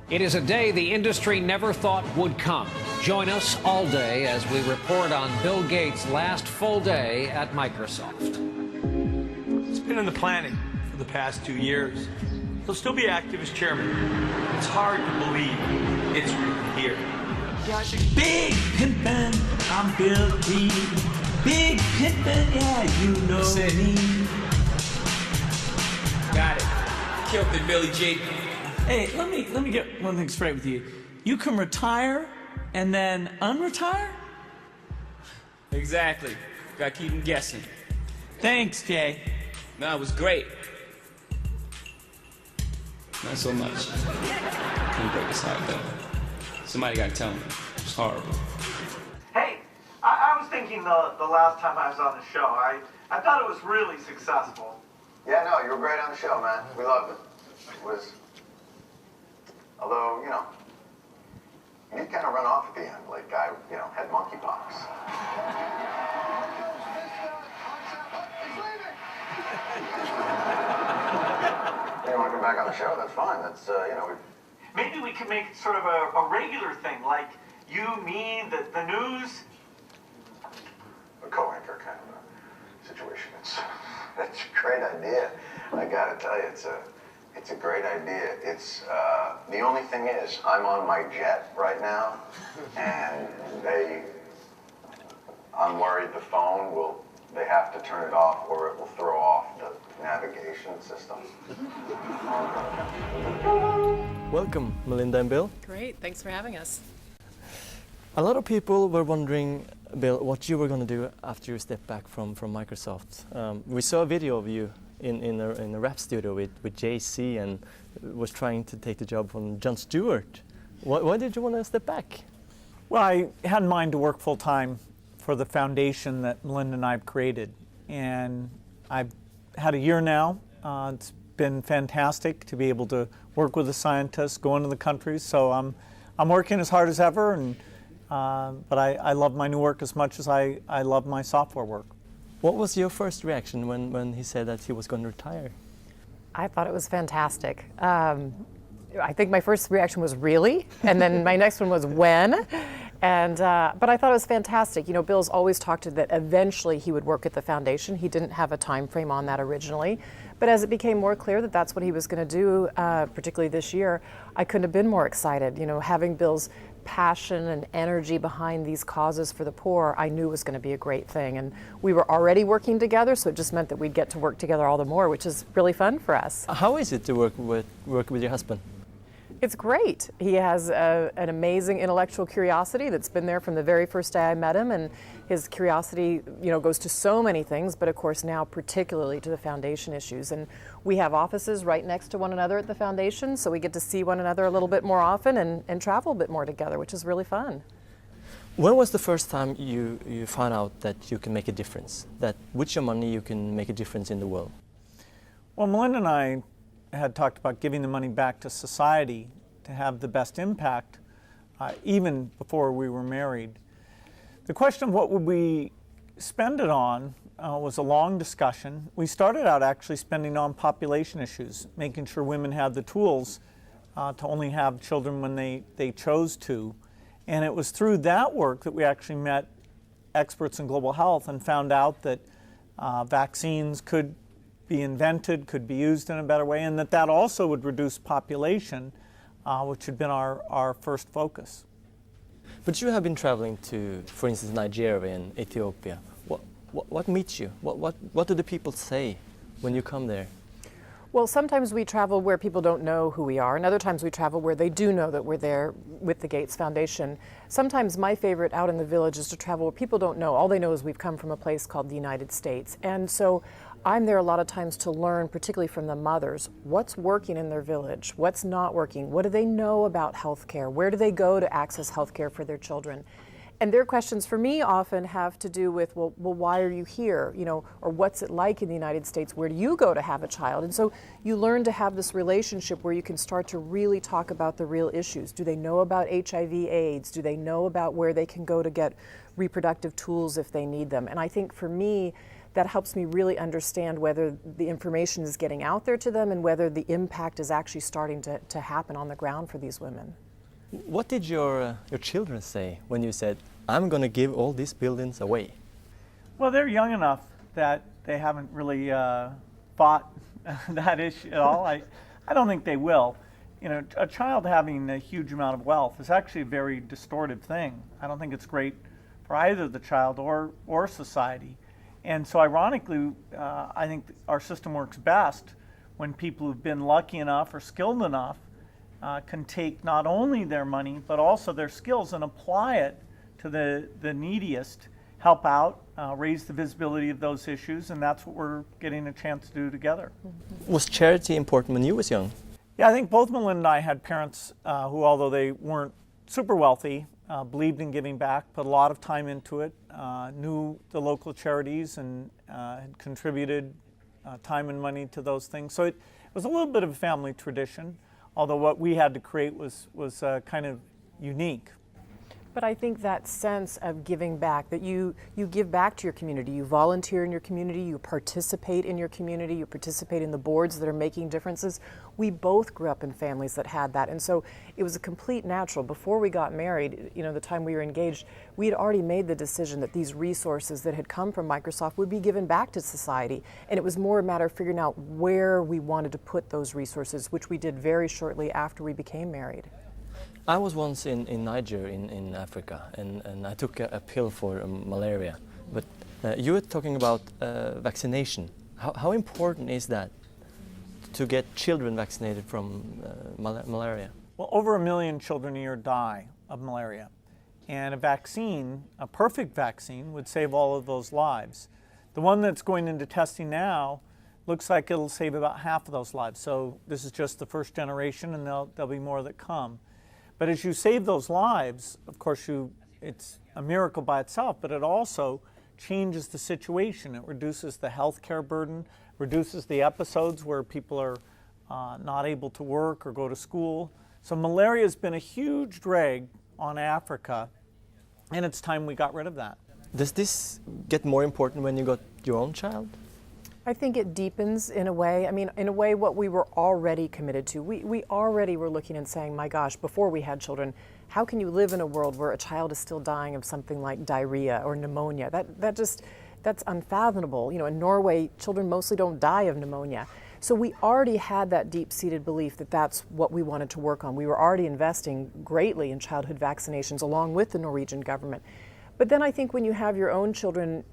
It is a day the industry never thought would come. Join us all day as we report on Bill Gates' last full day at Microsoft. It's been in the planning for the past 2 years. He'll still be active as chairman. It's hard to believe it's really here. Big pimpin', I'm Bill G. Big pimpin', yeah, you know me. Got it. Killed it, Billy G. Hey, let me get one thing straight with you. You can retire and then unretire? Exactly. Gotta keep him guessing. Thanks, Jay. No, it was great. Not so much. Couldn't break his heart, though. Somebody gotta tell him. It's horrible. Hey, I was thinking the last time I was on the show, I thought it was really successful. Yeah, no, you were great on the show, man. We loved it. It was, although, you know, you did kind of run off at the end, like I, you know, had monkeypox. You want to come back on the show? That's fine. That's, you know, Maybe we could make it sort of a regular thing, like you, me, the news. a co-anchor kind of a situation. It's a great idea. I gotta tell you, it's a great idea. It's the only thing is, I'm on my jet right now, and I'm worried the phone they have to turn it off or it will throw off the navigation system. Welcome, Melinda and Bill. Great, thanks for having us. A lot of people were wondering, Bill, what you were going to do after you stepped back from Microsoft. We saw a video of you in a rap studio with Jay-Z and was trying to take the job from Jon Stewart. Why did you want to step back? Well, I had in mind to work full-time for the foundation that Melinda and I have created. And I've had a year now. It's been fantastic to be able to work with the scientists, go into the countries. So I'm working as hard as ever, and but I love my new work as much as I love my software work. What was your first reaction when he said that he was going to retire? I thought it was fantastic. I think my first reaction was really, and then my next one was when. And but I thought it was fantastic. You know, Bill's always talked that eventually he would work at the foundation. He didn't have a time frame on that originally, but as it became more clear that that's what he was going to do, particularly this year, I couldn't have been more excited. You know, having Bill's passion and energy behind these causes for the poor, I knew was going to be a great thing. And we were already working together, so it just meant that we'd get to work together all the more, which is really fun for us. How is it to work with your husband? It's great. He has an amazing intellectual curiosity that's been there from the very first day I met him, and his curiosity, you know, goes to so many things, but of course now particularly to the foundation issues. And we have offices right next to one another at the foundation, so we get to see one another a little bit more often and travel a bit more together, which is really fun. When was the first time you found out that you can make a difference, that with your money you can make a difference in the world? Well, Melinda and I had talked about giving the money back to society to have the best impact, even before we were married. The question of what would we spend it on was a long discussion. We started out actually spending on population issues, making sure women had the tools to only have children when they chose to. And it was through that work that we actually met experts in global health and found out that vaccines could be invented, could be used in a better way, and that also would reduce population, which had been our first focus. But you have been traveling to, for instance, Nigeria and Ethiopia. What meets you? What do the people say when you come there? Well, sometimes we travel where people don't know who we are, and other times we travel where they do know that we're there with the Gates Foundation. Sometimes my favorite out in the village is to travel where people don't know. All they know is we've come from a place called the United States. And so I'm there a lot of times to learn, particularly from the mothers, what's working in their village, what's not working, what do they know about healthcare, where do they go to access healthcare for their children. And their questions for me often have to do with, well, why are you here? You know, or what's it like in the United States? Where do you go to have a child? And so you learn to have this relationship where you can start to really talk about the real issues. Do they know about HIV/AIDS? Do they know about where they can go to get reproductive tools if they need them? And I think for me, that helps me really understand whether the information is getting out there to them and whether the impact is actually starting to happen on the ground for these women. What did your children say when you said, I'm going to give all these buildings away? Well, they're young enough that they haven't really fought that issue at all. I don't think they will. You know, a child having a huge amount of wealth is actually a very distortive thing. I don't think it's great for either the child or society. And so ironically, I think our system works best when people who've been lucky enough or skilled enough can take not only their money, but also their skills and apply it to the neediest, help out, raise the visibility of those issues, and that's what we're getting a chance to do together. Was charity important when you was young? Yeah, I think both Melinda and I had parents who, although they weren't super wealthy, believed in giving back, put a lot of time into it, knew the local charities and had contributed time and money to those things. So it was a little bit of a family tradition, although what we had to create was kind of unique. But I think that sense of giving back, that you give back to your community, you volunteer in your community, you participate in your community, you participate in the boards that are making differences. We both grew up in families that had that, and so it was a complete natural. Before we got married, you know, the time we were engaged, we had already made the decision that these resources that had come from Microsoft would be given back to society, and it was more a matter of figuring out where we wanted to put those resources, which we did very shortly after we became married. I was once in Niger, in Africa, and I took a pill for malaria. But you were talking about vaccination. How important is that to get children vaccinated from malaria? Well, over 1 million children a year die of malaria. And a vaccine, a perfect vaccine, would save all of those lives. The one that's going into testing now looks like it'll save about half of those lives. So this is just the first generation, and there'll be more that come. But as you save those lives, of course, it's a miracle by itself, but it also changes the situation. It reduces the healthcare burden, reduces the episodes where people are not able to work or go to school. So malaria has been a huge drag on Africa, and it's time we got rid of that. Does this get more important when you got your own child? I think it deepens in a way. I mean, in a way, what we were already committed to. We already were looking and saying, my gosh, before we had children, how can you live in a world where a child is still dying of something like diarrhea or pneumonia? That's unfathomable. You know, in Norway, children mostly don't die of pneumonia. So we already had that deep-seated belief that that's what we wanted to work on. We were already investing greatly in childhood vaccinations along with the Norwegian government. But then I think when you have your own children,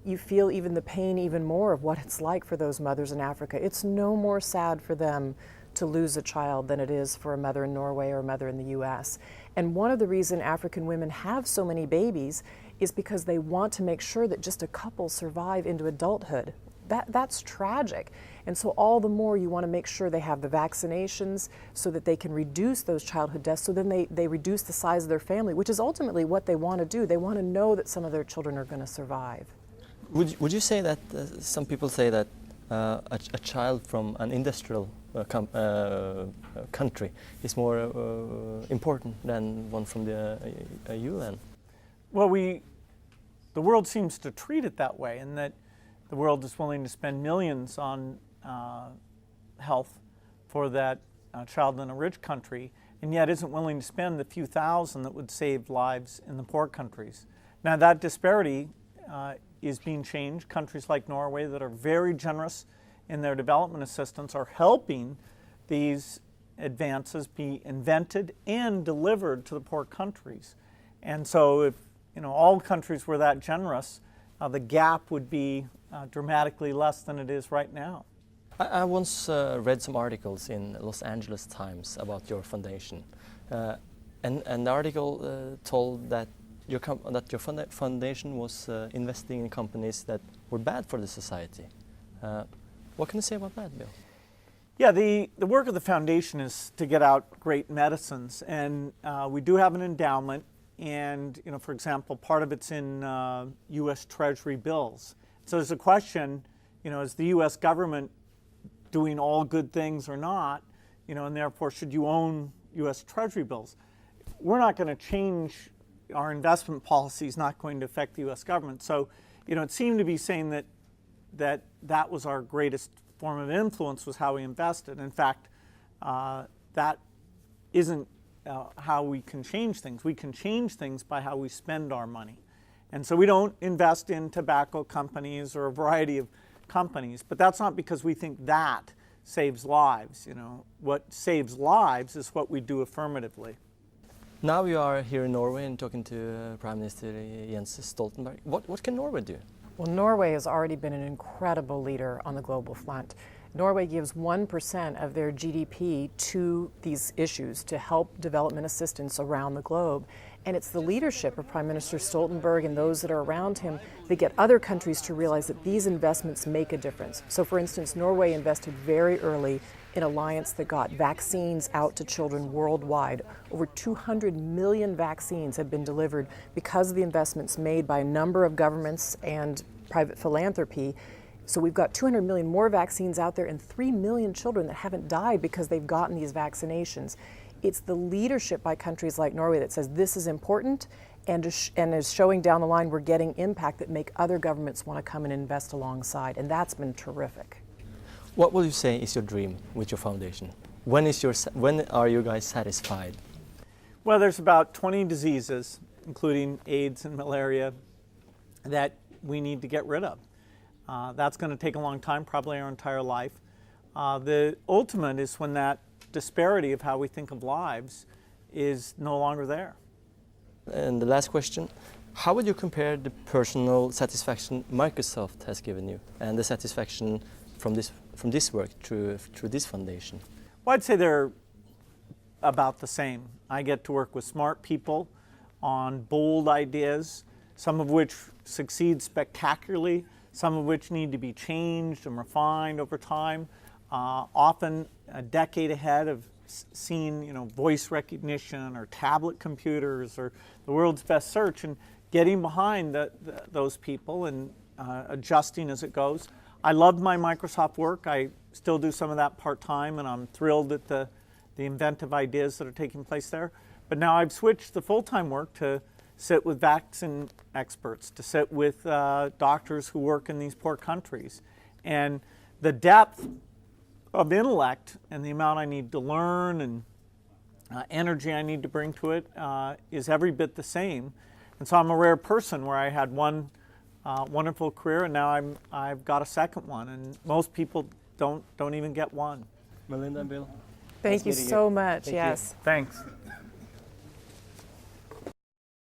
you feel even the pain even more of what it's like for those mothers in Africa. It's no more sad for them to lose a child than it is for a mother in Norway or a mother in the US. And one of the reasons African women have so many babies is because they want to make sure that just a couple survive into adulthood. That's tragic. And so all the more you want to make sure they have the vaccinations so that they can reduce those childhood deaths, so then they reduce the size of their family, which is ultimately what they want to do. They want to know that some of their children are going to survive. Would you say that some people say that a child from an industrial country is more important than one from the UN? Well, the world seems to treat it that way, and that the world is willing to spend millions on health for that child in a rich country, and yet isn't willing to spend the few thousand that would save lives in the poor countries. Now that disparity is being changed. Countries like Norway that are very generous in their development assistance are helping these advances be invented and delivered to the poor countries. And so if all countries were that generous, the gap would be dramatically less than it is right now. I once read some articles in Los Angeles Times about your foundation, and the article told that your foundation was investing in companies that were bad for the society. What can you say about that, Bill? Yeah, the work of the foundation is to get out great medicines, and we do have an endowment, and for example, part of it's in U.S. Treasury bills. So there's a question, is the U.S. government doing all good things or not, and therefore should you own U.S. Treasury bills? We're not going to change. Our investment policy is not going to affect the U.S. government. So, it seemed to be saying that that was our greatest form of influence, was how we invested. In fact, that isn't how we can change things. We can change things by how we spend our money. And so we don't invest in tobacco companies or a variety of companies, but that's not because we think that saves lives. You know, what saves lives is what we do affirmatively. Now you are here in Norway and talking to Prime Minister Jens Stoltenberg. What can Norway do? Well, Norway has already been an incredible leader on the global front. Norway gives 1% of their GDP to these issues to help development assistance around the globe. And it's the leadership of Prime Minister Stoltenberg and those that are around him that get other countries to realize that these investments make a difference. So for instance, Norway invested very early in an alliance that got vaccines out to children worldwide. Over 200 million vaccines have been delivered because of the investments made by a number of governments and private philanthropy. So we've got 200 million more vaccines out there and 3 million children that haven't died because they've gotten these vaccinations. It's the leadership by countries like Norway that says this is important and is showing down the line we're getting impact that make other governments want to come and invest alongside, and that's been terrific. What will you say is your dream with your foundation? When are you guys satisfied? Well, there's about 20 diseases, including AIDS and malaria, that we need to get rid of. That's going to take a long time, probably our entire life. The ultimate is when that disparity of how we think of lives is no longer there. And the last question, how would you compare the personal satisfaction Microsoft has given you and the satisfaction from this work through this foundation? Well, I'd say they're about the same. I get to work with smart people on bold ideas, some of which succeed spectacularly, some of which need to be changed and refined over time, often a decade ahead of seeing, you know, voice recognition or tablet computers or the world's best search, and getting behind those people and adjusting as it goes. I loved my Microsoft work. I still do some of that part-time, and I'm thrilled at the inventive ideas that are taking place there. But now I've switched the full-time work to sit with vaccine experts, to sit with doctors who work in these poor countries. And the depth of intellect and the amount I need to learn and energy I need to bring to it is every bit the same. And so I'm a rare person where I had one wonderful career and now I've got a second one, and most people don't even get one. Melinda and Bill. Thank you so much. Yes. Thanks.